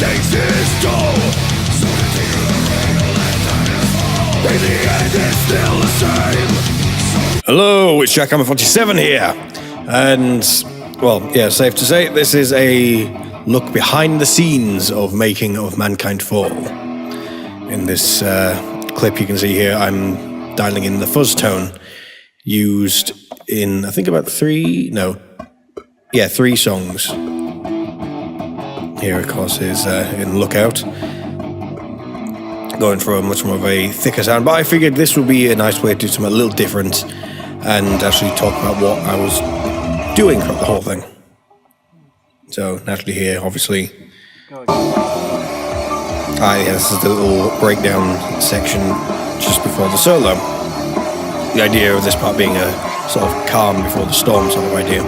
takes its toll. So to take the rain and let darkness fall. In the end it's still the same. Hello, it's Jackhammer47 here. And, well, yeah, safe to say, this is a look behind the scenes of making of Mankind Fall. In this clip you can see here, I'm dialing in the fuzz tone used in, I think about three songs. Here, of course, is in Lookout, going for a much more of a thicker sound, but I figured this would be a nice way to do something a little different and actually talk about what I was doing throughout the whole thing. So, naturally here, obviously, this is the little breakdown section just before the solo. The idea of this part being a sort of calm before the storm sort of idea.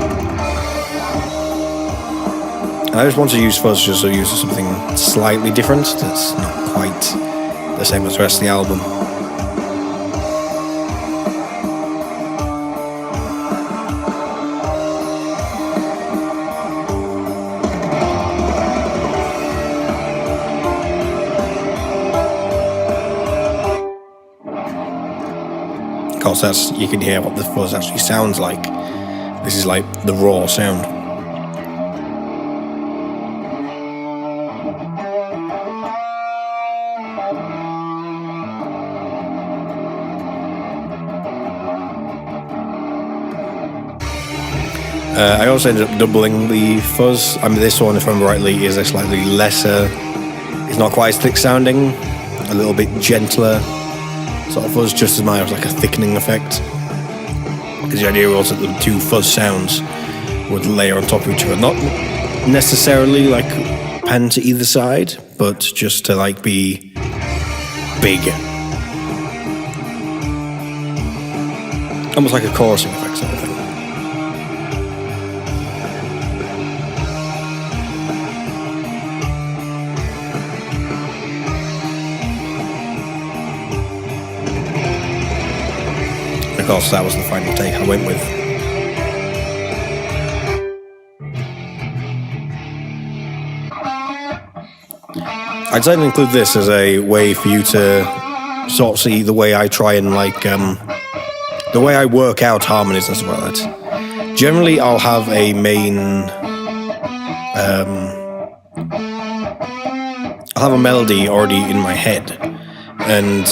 And I just want to use fuzz just to use something slightly different that's not quite the same as the rest of the album. Of course, you can hear what the fuzz actually sounds like. This is like the raw sound. I also ended up doubling the fuzz. I mean, this one, if I remember rightly, is a slightly lesser. It's not quite as thick sounding, a little bit gentler sort of fuzz, just as mine was like a thickening effect. Because the idea was that the two fuzz sounds would layer on top of each other, not necessarily like pan to either side, but just to like be big, almost like a chorusing effect sort of thing. Of course, that was the final take I went with. I decided to include this as a way for you to sort of see the way I try and the way I work out harmonies and stuff like that. Generally, I'll have a main, I'll have a melody already in my head, and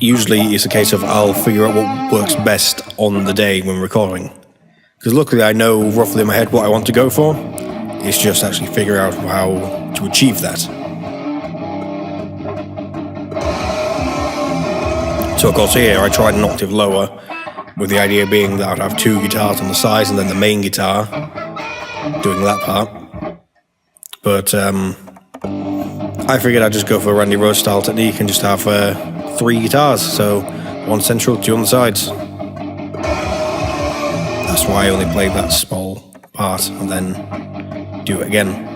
usually it's a case of I'll figure out what works best on the day when recording. Because luckily I know roughly in my head what I want to go for. It's just actually figure out how to achieve that. So of course here I tried an octave lower, with the idea being that I'd have two guitars on the sides and then the main guitar doing that part. But I figured I'd just go for a Randy Rhoads style technique and just have three guitars, so one central, two on the sides. That's why I only played that small part and then do it again.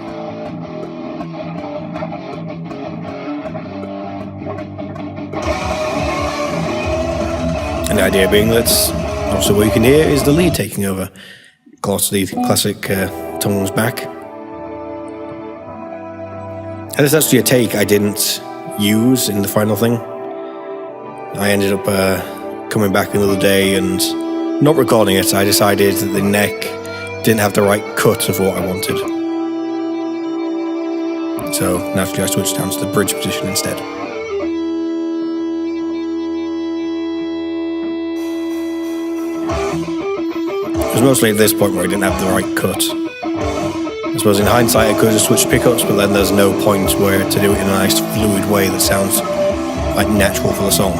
And the idea being that also what you can hear is the lead taking over. Of course, the classic tones back. And it's actually a take I didn't use in the final thing. I ended up coming back another day and not recording it. I decided that the neck didn't have the right cut of what I wanted. So naturally I switched down to the bridge position instead. It was mostly at this point where I didn't have the right cut. I suppose in hindsight I could have just switched pickups, but then there's no point where to do it in a nice fluid way that sounds like natural for the song.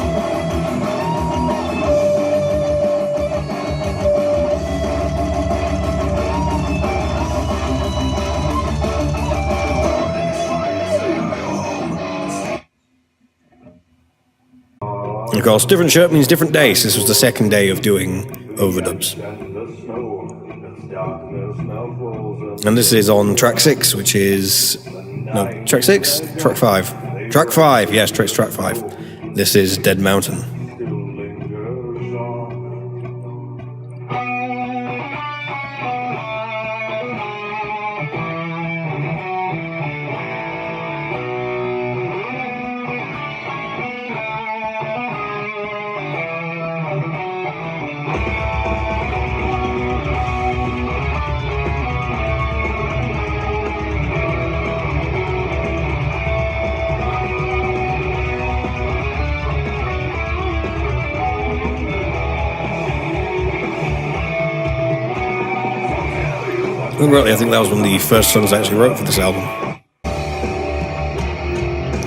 And of course, different shirt means different day. So this was the second day of doing overdubs. And this is on track 6, which is... No, track 6? Track 5. Track 5, yes, track 5. This is Dead Mountain. Really, I think that was one of the first songs I actually wrote for this album.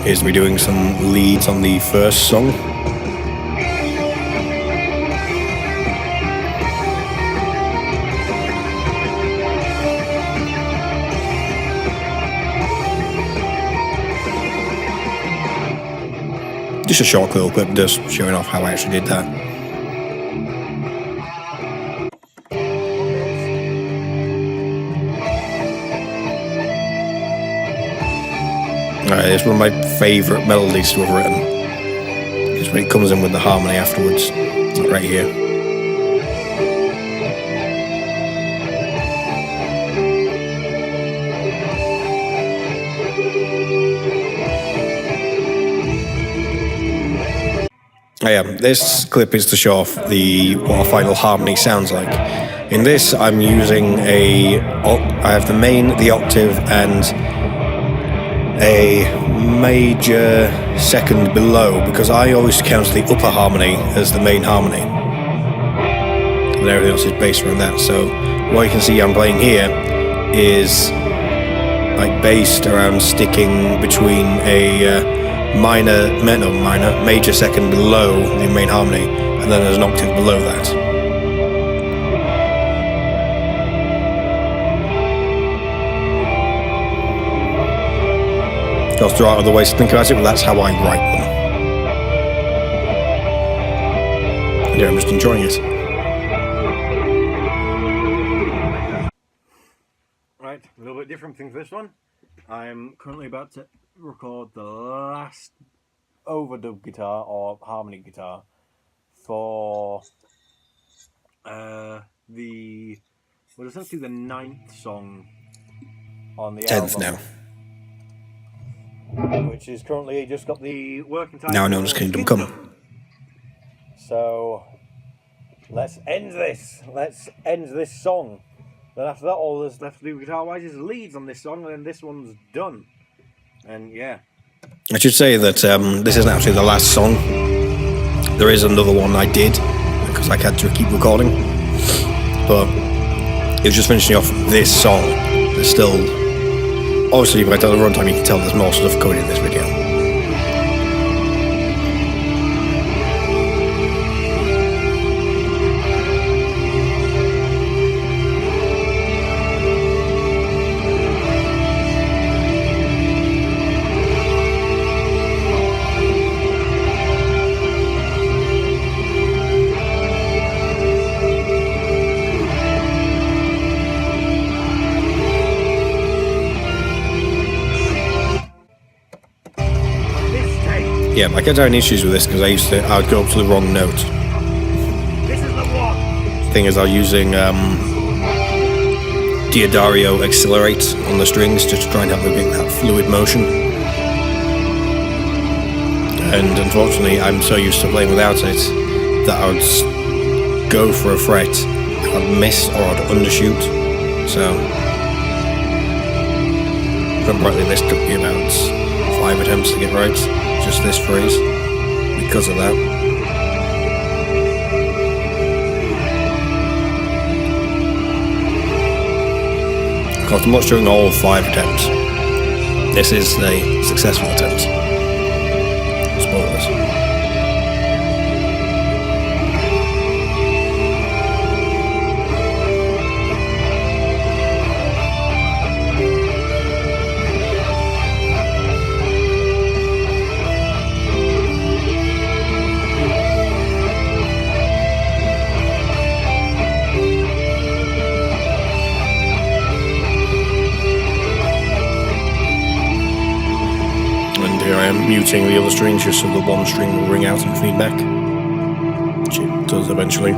Here's me doing some leads on the first song. Just a short little clip just showing off how I actually did that. It's one of my favourite melodies to have written. Just when it comes in with the harmony afterwards, like right here. This clip is to show off what a final harmony sounds like. In this, I'm using I have the main, the octave, and a major second below, because I always count the upper harmony as the main harmony. And everything else is based around that. So what you can see I'm playing here is like based around sticking between a major second below the main harmony, and then there's an octave below that. Because there are other ways to think about it, but that's how I write them. And yeah, I'm just enjoying it. Right, a little bit different thing for this one. I'm currently about to record the last overdub guitar or harmony guitar for essentially the 9th song on the 10th album. Now. Which is currently just got the working title. Now known as Kingdom Come. So let's end this. Let's end this song. Then after that, all there's left to do guitar-wise is leads on this song, and then this one's done. And yeah. I should say that this isn't actually the last song. There is another one I did, because I had to keep recording. But it was just finishing off this song. There's still... Obviously, if I tell the runtime, you can tell there's more stuff going in this video. Yeah, I kept having issues with this because I would go up to the wrong note. This is the one. Thing is, I was using Diodario Accelerate on the strings just to try and have that fluid motion. And unfortunately, I'm so used to playing without it that I would go for a fret, I'd miss or I'd undershoot. So, rightly, this took me about 5 attempts to get right. Just this phrase, because of that. Of course, I'm not showing all 5 attempts. This is a successful attempt. Spoilers. Here I am muting the other strings just so the one string will ring out and feedback, which it does eventually.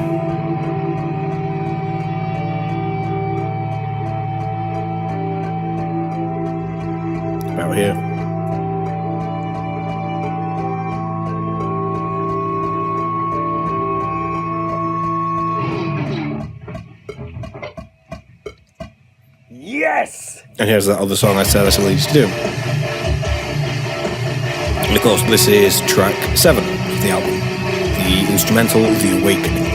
About here. Yes! And here's that other song I said I still need to do. And of course, this is track 7 of the album, the instrumental The Awakening.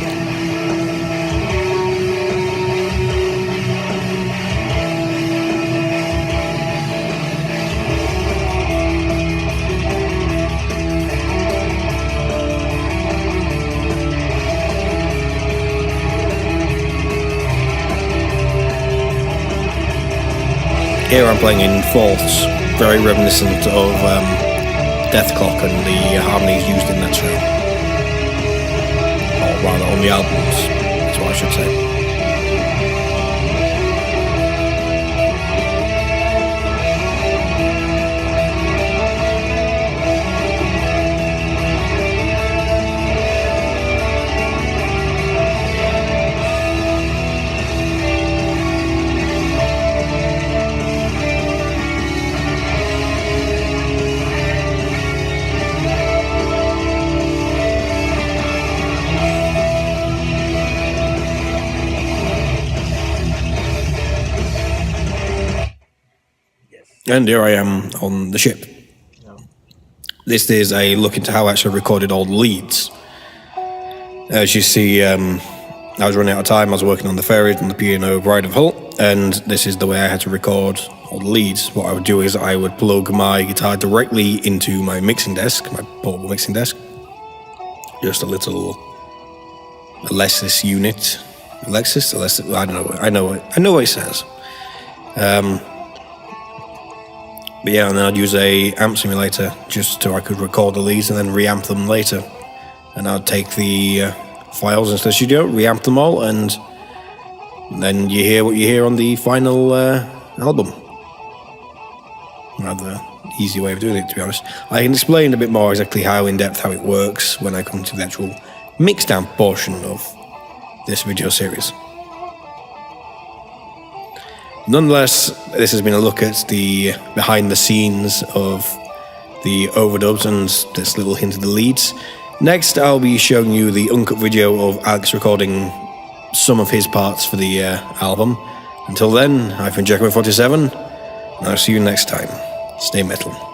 here I'm playing in fourths, very reminiscent of Death Clock and the harmonies used in that show. Or rather, on the albums, that's what I should say. And here I am on the ship. This is a look into how I actually recorded all the leads. As you see, I was running out of time. I was working on the ferries and the piano Bride of Hull, and this is the way I had to record all the leads. What I would do is I would plug my guitar directly into my mixing desk, my portable mixing desk. Just a little Alexis unit. Alexis? I don't know. I know what it says. But yeah, and then I'd use a amp simulator just so I could record the leads and then reamp them later. And I'd take the files into the studio, reamp them all, and then you hear what you hear on the final album. Rather easy way of doing it, to be honest. I can explain a bit more exactly how in-depth how it works when I come to the actual mixed amp portion of this video series. Nonetheless, this has been a look at the behind the scenes of the overdubs and this little hint of the leads. Next, I'll be showing you the uncut video of Alex recording some of his parts for the album. Until then, I've been Jackman47, and I'll see you next time. Stay metal.